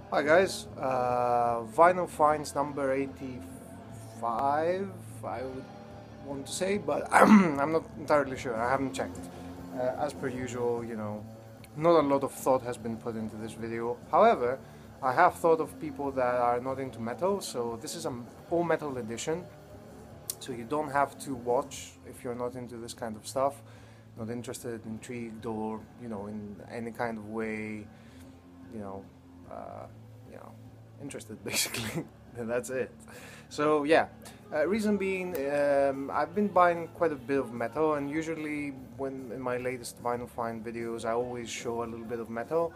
Hi guys, Vinyl Finds number 85, I would want to say, but I'm not entirely sure, I haven't checked. As per usual, not a lot of thought has been put into this video. However, I have thought of people that are not into metal, so this is an all metal edition, so you don't have to watch if you're not into this kind of stuff, not interested, intrigued, or, in any kind of way, you know, uh, you know, interested basically. And that's it. So yeah, reason being, I've been buying quite a bit of metal, and usually when in my latest vinyl find videos, I always show a little bit of metal.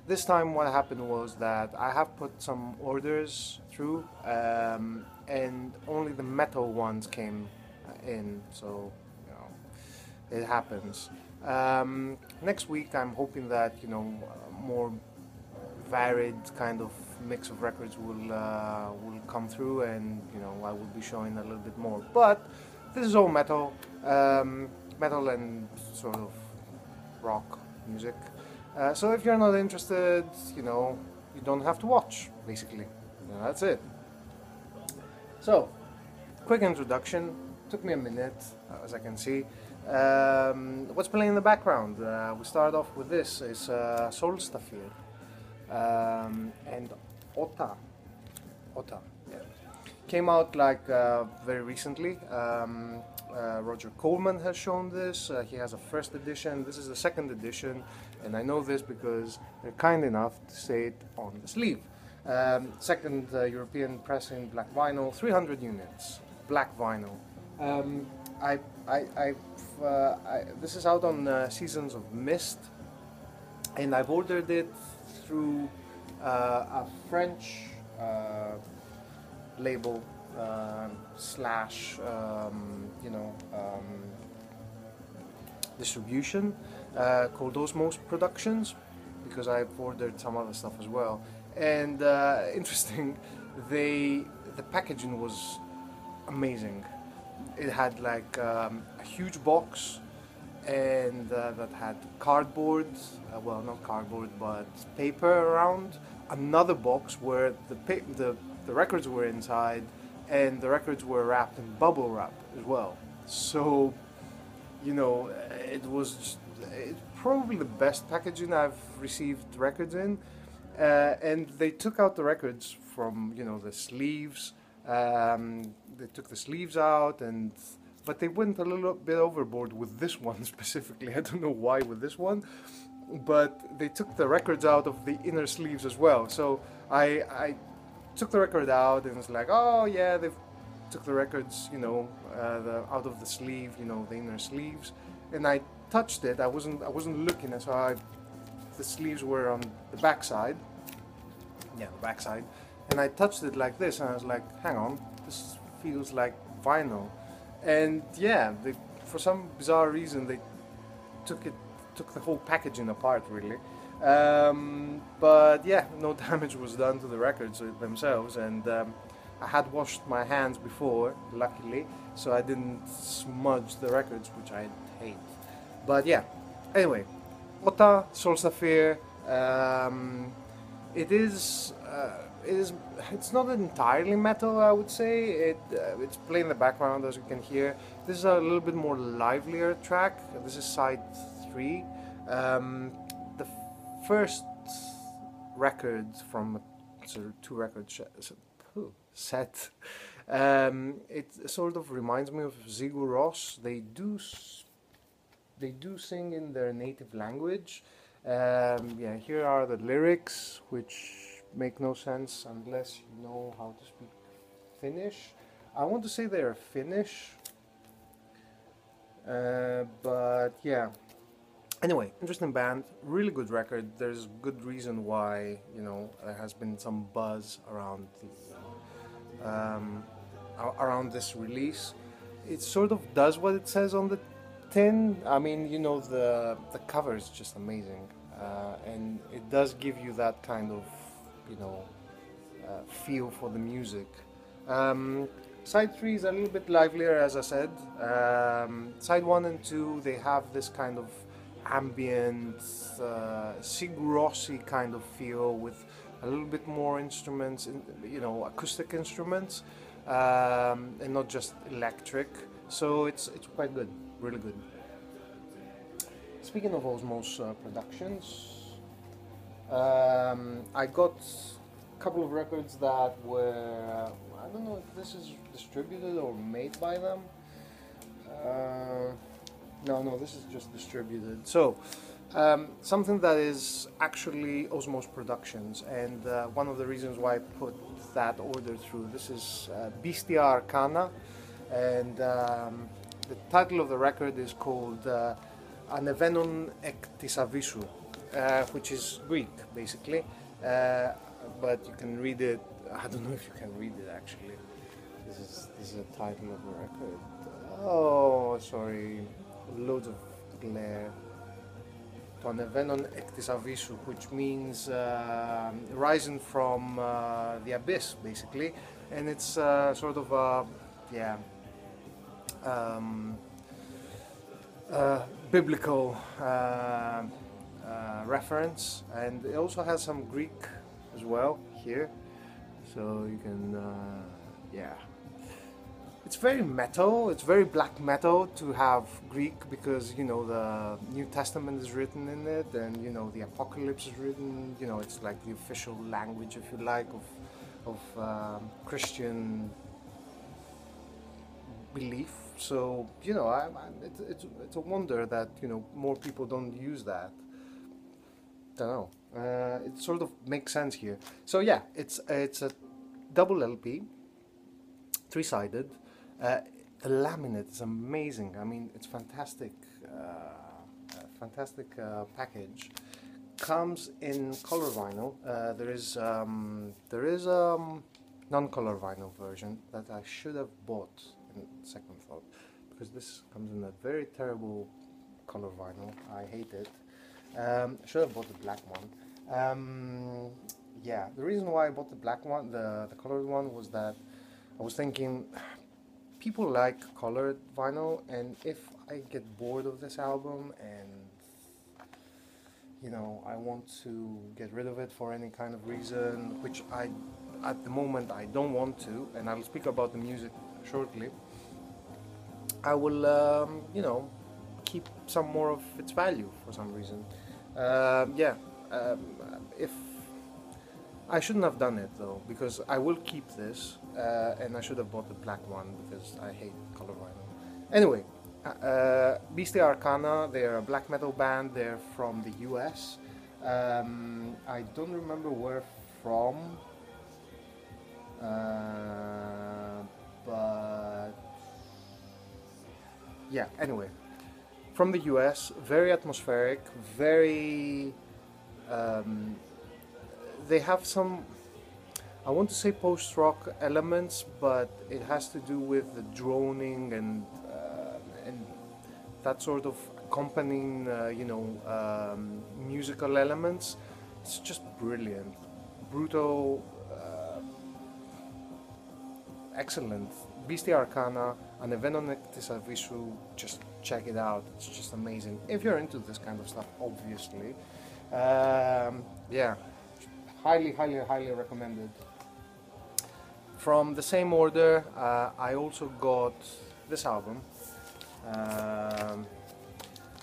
This time, what happened was that I have put some orders through, and only the metal ones came in. So it happens. Next week, I'm hoping that more varied kind of mix of records will come through, and I will be showing a little bit more. But this is all metal, metal and sort of rock music. So if you're not interested, you don't have to watch. Basically, that's it. So, quick introduction. Took me a minute, as I can see. What's playing in the background? We start off with this. It's Solstafir and Ohta. Ohta, yeah. Came out like very recently. Roger Coleman has shown this. He has a first edition. This is the second edition, and I know this because they're kind enough to say it on the sleeve. Second European pressing, black vinyl, 300 units, black vinyl. This is out on Seasons of Mist, and I've ordered it through a French label slash distribution called Osmos Productions, because I've ordered some other stuff as well. And interesting, the packaging was amazing. It had like a huge box, and that had cardboard, well, not cardboard, but paper around. Another box where the records were inside, and the records were wrapped in bubble wrap as well. So, it's probably the best packaging I've received records in. And they took out the records from, the sleeves. They took the sleeves out, but they went a little bit overboard with this one specifically. I don't know why with this one, but they took the records out of the inner sleeves as well. So I took the record out, and it's like, oh yeah, they took the records, out of the sleeve, the inner sleeves, and I touched it. I wasn't looking, so the sleeves were on the back side. Yeah, the back side. And I touched it like this, and I was like, hang on, this feels like vinyl. And yeah, for some bizarre reason, they took the whole packaging apart, really. But yeah, no damage was done to the records themselves, and I had washed my hands before, luckily, so I didn't smudge the records, which I hate. But yeah, anyway, Ohta, Solstafir. It's not entirely metal, I would say. It's playing in the background, as you can hear. This is a little bit more livelier track. This is side 3. The first record from sort of 2 record set. It sort of reminds me of Sigur Rós. They do sing in their native language. Yeah, here are the lyrics, which make no sense unless you know how to speak Finnish. I want to say they're Finnish, but yeah. Anyway, interesting band, really good record. There's good reason why there has been some buzz around this release. It sort of does what it says on the tin. I mean, the cover is just amazing, and it does give you that kind of feel for the music. Side 3 is a little bit livelier, as I said. Side 1 and 2, they have this kind of ambient, Sigur Rós kind of feel with a little bit more instruments, you know, acoustic instruments, and not just electric. So it's quite good, really good. Speaking of Osmos Productions, I got a couple of records that were, I don't know if this is distributed or made by them. No, this is just distributed. So, something that is actually Osmos Productions, and one of the reasons why I put that order through, this is Beastie Arcana, and the title of the record is called Anevenon ek tisavisu, which is Greek, basically, but you can read it, I don't know if you can read it actually. This is the title of the record. Oh, sorry, loads of glare. To Anevenon ek tisavisu, which means rising from the abyss, basically, and it's sort of a, yeah, biblical reference, and it also has some Greek as well here, so you can, yeah. It's very metal, it's very black metal to have Greek, because, you know, the New Testament is written in it, and, you know, the Apocalypse is written, you know, it's like the official language, if you like, of Christian belief. So, you know, it's a wonder that, you know, more people don't use that. Don't know. It sort of makes sense here. So yeah, it's a double LP, three-sided. The laminate is amazing. I mean, it's fantastic. Fantastic package. Comes in color vinyl. There is non-color vinyl version that I should have bought in second thought, because this comes in a very terrible color vinyl. I hate it. Should have bought the black one. Yeah, the reason why I bought the black one, the colored one, was that I was thinking people like colored vinyl, and if I get bored of this album and, you know, I want to get rid of it for any kind of reason, which at the moment I don't want to, and I'll speak about the music shortly, I will, you know, keep some more of its value for some reason. Yeah, if I shouldn't have done it though, because I will keep this, and I should have bought the black one because I hate color vinyl. Anyway, Beastie Arcana, they're a black metal band. They're from the US. I don't remember where from, but yeah, anyway, from the US, very atmospheric, very, they have some, I want to say post-rock elements, but it has to do with the droning and that sort of accompanying, you know, musical elements. It's just brilliant, brutal, excellent. Beastie Arcana, Anevenon ek tisavisu, just check it out. It's just amazing. If you're into this kind of stuff, obviously. Yeah, highly, highly, highly recommended. From the same order, I also got this album,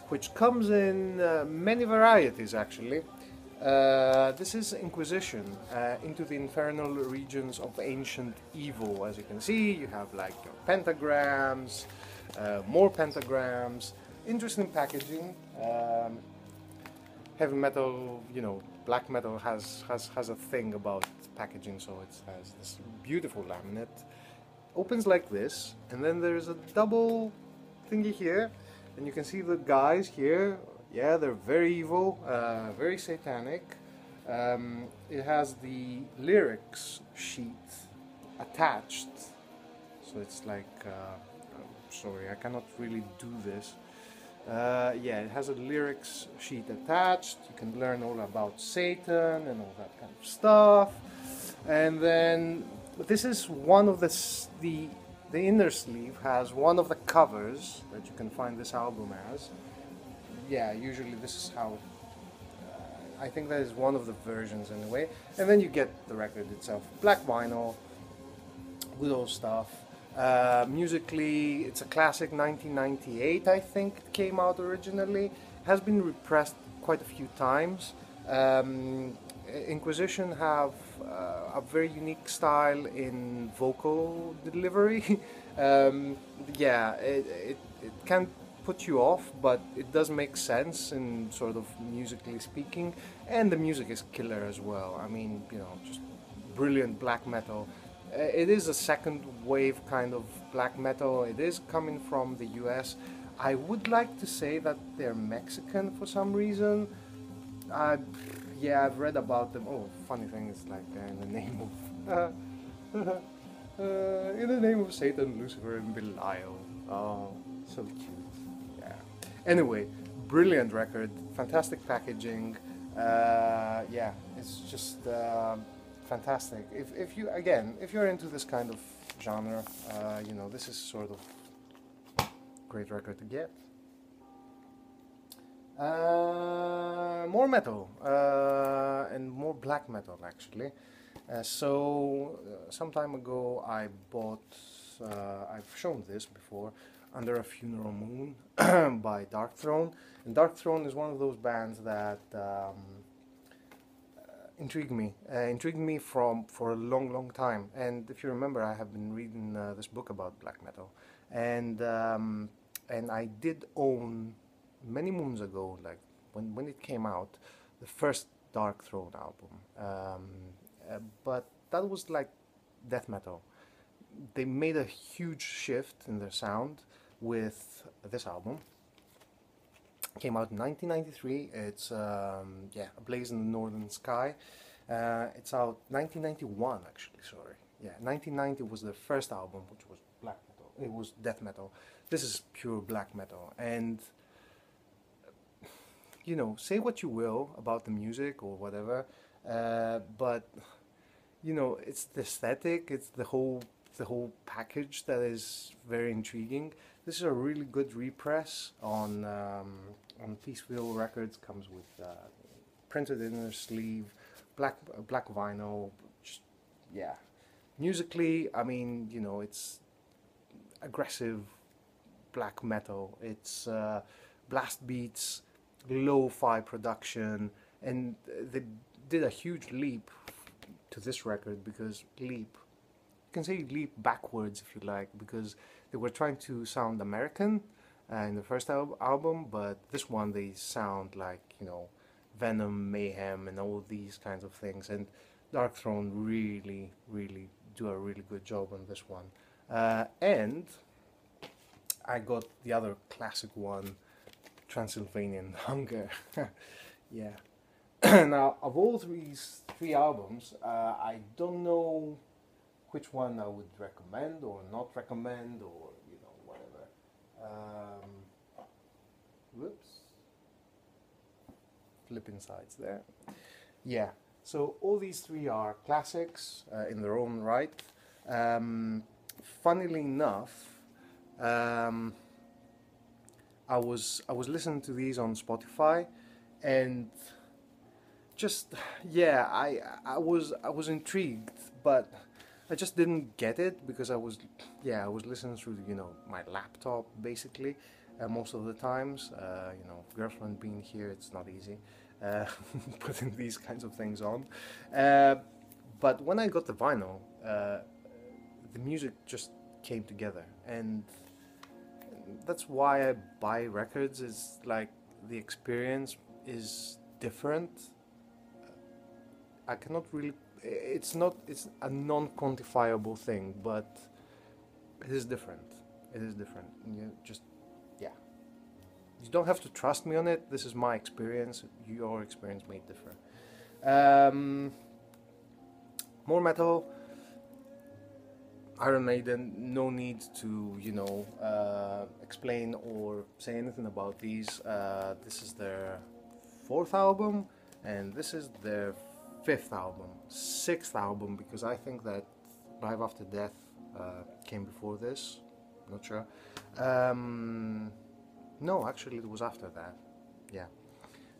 which comes in many varieties actually. This is Inquisition, Into the Infernal Regions of Ancient Evil. As you can see, you have like your pentagrams, more pentagrams, interesting packaging. Heavy metal, you know, black metal has a thing about packaging, so it has this beautiful laminate. Opens like this, and then there's a double thingy here, and you can see the guys here. Yeah, they're very evil, very satanic. It has the lyrics sheet attached, so it's like, sorry, I cannot really do this. Yeah, it has a lyrics sheet attached. You can learn all about Satan and all that kind of stuff. And then this is one of the inner sleeve has one of the covers that you can find this album as. Yeah, usually this is how I think that is one of the versions anyway. And then you get the record itself, black vinyl, good old stuff. Musically, it's a classic. 1998, I think it came out originally. Has been repressed quite a few times. Inquisition have a very unique style in vocal delivery. Yeah, it can put you off, but it does make sense in sort of musically speaking, and the music is killer as well. I mean, you know, just brilliant black metal. It is a second wave kind of black metal. It is coming from the US. I would like to say that they're Mexican for some reason. Yeah, I've read about them. Oh, funny thing is like in the name of in the name of Satan, Lucifer, and Belial. Oh, so cute. Yeah. Anyway, brilliant record, fantastic packaging. Yeah, it's just fantastic. If you're into this kind of genre, you know, this is sort of great record to get. More metal and more black metal actually. Some time ago I bought, I've shown this before, Under a Funeral Moon by Darkthrone. And Darkthrone is one of those bands that intrigued me for a long time. And if you remember, I have been reading this book about black metal, and I did own many moons ago, like when it came out, the first Darkthrone album. But that was like death metal. They made a huge shift in their sound with this album. Came out in 1993. It's yeah, A Blaze in the Northern Sky. It's out 1991 actually. Sorry, yeah, 1990 was the first album, which was black metal. It was death metal. This is pure black metal, and you know, say what you will about the music or whatever, but you know, it's the aesthetic, it's the whole package that is very intriguing. This is a really good repress on Peaceville Records. Comes with printed inner sleeve, black vinyl. Just, yeah, musically, I mean, you know, it's aggressive black metal. It's blast beats, lo-fi production, and they did a huge leap to this record, because you can say leap backwards if you like, because they were trying to sound American in the first album, but this one they sound like, you know, Venom, Mayhem, and all these kinds of things. And Darkthrone really do a really good job on this one. And I got the other classic one, Transylvanian Hunger. Yeah. Now, of all these three albums, I don't know which one I would recommend or not recommend, or you know, whatever. Whoops. Flipping sides there. Yeah. So all these three are classics in their own right. Funnily enough, I was listening to these on Spotify, and just, yeah, I was intrigued, but I just didn't get it, because I was listening through, you know, my laptop basically most of the times. You know, girlfriend being here, it's not easy putting these kinds of things on. But when I got the vinyl, the music just came together, and that's why I buy records. Is like the experience is different. I cannot really. It's a non-quantifiable thing, but it is different. It is different. You just, yeah. You don't have to trust me on it. This is my experience. Your experience may differ. More metal. Iron Maiden. No need to, you know, explain or say anything about these. This is their fourth album, and this is their fifth album, sixth album, because I think that Live After Death came before this. I'm not sure. No, actually it was after that. Yeah.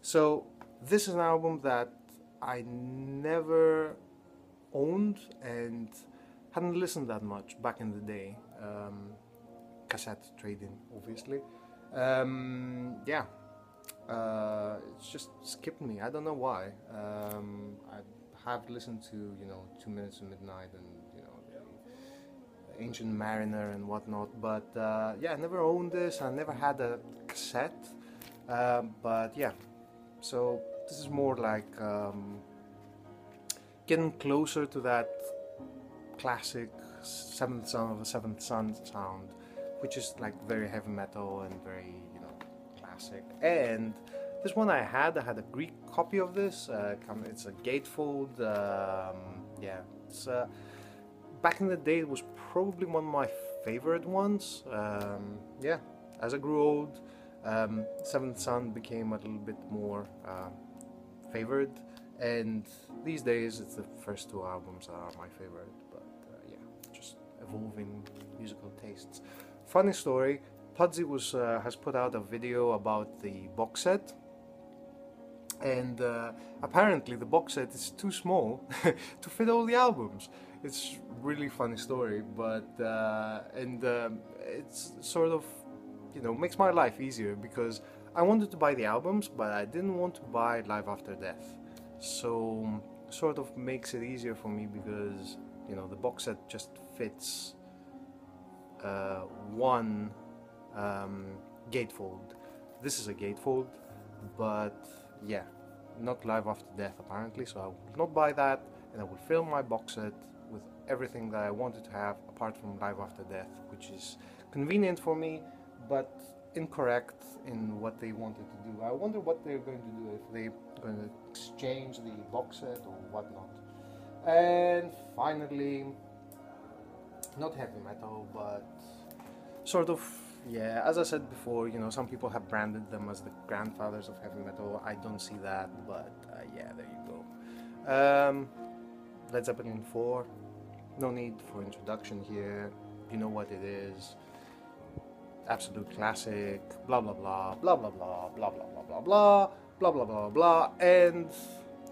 So This is an album that I never owned and hadn't listened that much back in the day. Cassette trading, obviously. Yeah, it's just skipped me. I don't know why. I have listened to 2 Minutes to Midnight and the Ancient Mariner and whatnot, but yeah, I never owned this. I never had a cassette, but yeah. So this is more like getting closer to that classic Seventh Son of a Seventh Son sound, which is like very heavy metal and very classic. And this one I had a Greek copy of this. It's a gatefold. Yeah, it's back in the day it was probably one of my favorite ones. Yeah, as I grew old, Seventh Son became a little bit more favored, and these days it's the first two albums that are my favorite. But yeah, just evolving musical tastes. Funny story, Pudsey has put out a video about the box set, and apparently the box set is too small to fit all the albums. It's really funny story, but it's sort of makes my life easier, because I wanted to buy the albums, but I didn't want to buy Live After Death. So sort of makes it easier for me, because the box set just fits one gatefold. This is a gatefold, but yeah, not Live After Death apparently, so I will not buy that, and I will fill my box set with everything that I wanted to have apart from Live After Death, which is convenient for me but incorrect in what they wanted to do. I wonder what they're going to do, if they're going to exchange the box set or whatnot. And finally, not heavy metal, but sort of, yeah, as I said before, some people have branded them as the grandfathers of heavy metal. I don't see that, but yeah, there you go. Led Zeppelin 4, no need for introduction here, you know what it is. Absolute classic, blah blah blah, blah blah blah, blah blah blah blah blah, blah blah blah blah, and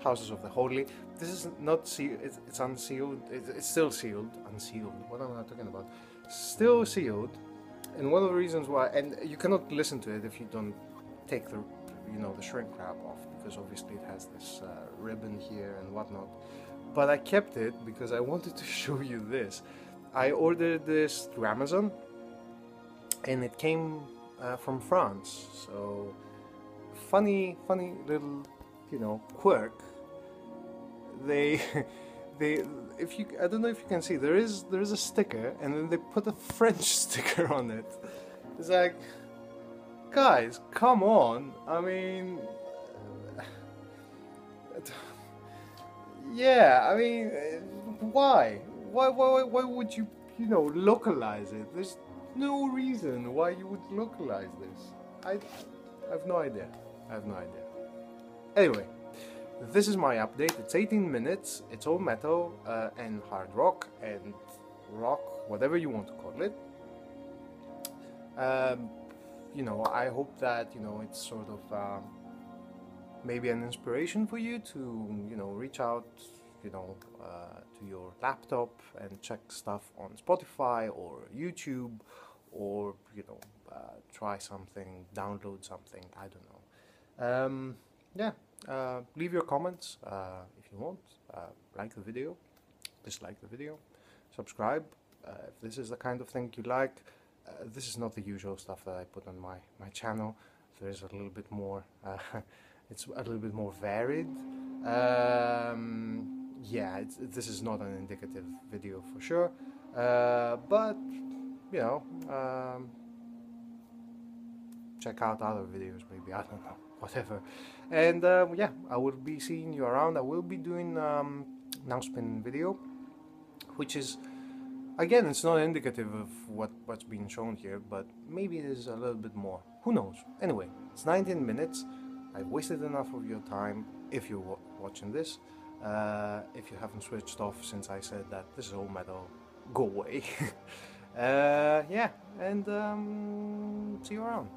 Houses of the Holy. This is not sealed, it's unsealed, it's still sealed, unsealed, what am I talking about? Still sealed, and one of the reasons why, and you cannot listen to it if you don't take the, the shrink wrap off, because obviously it has this ribbon here and whatnot, but I kept it because I wanted to show you this. I ordered this through Amazon, and it came from France, so funny little quirk. They I don't know if you can see, there is a sticker, and then they put a French sticker on it. It's like, guys, come on, I mean, yeah, I mean, why would you localize it? There's no reason why you would localize this. I have no idea. Anyway, this is my update. It's 18 minutes. It's all metal and hard rock and rock, whatever you want to call it. I hope that it's sort of maybe an inspiration for you to reach out to your laptop and check stuff on Spotify or YouTube, or try something, download something, I don't know. Yeah, leave your comments if you want. Like the video, dislike the video, subscribe if this is the kind of thing you like. This is not the usual stuff that I put on my channel. There is a little bit more it's a little bit more varied. Yeah, this is not an indicative video for sure, but check out other videos maybe, I don't know, whatever. And yeah, I will be seeing you around. I will be doing now spin video, which is, again, it's not indicative of what's being shown here, but maybe it is a little bit more, who knows. Anyway, it's 19 minutes. I've wasted enough of your time if you're watching this. If you haven't switched off since I said that this is all metal, go away. Yeah, and see you around.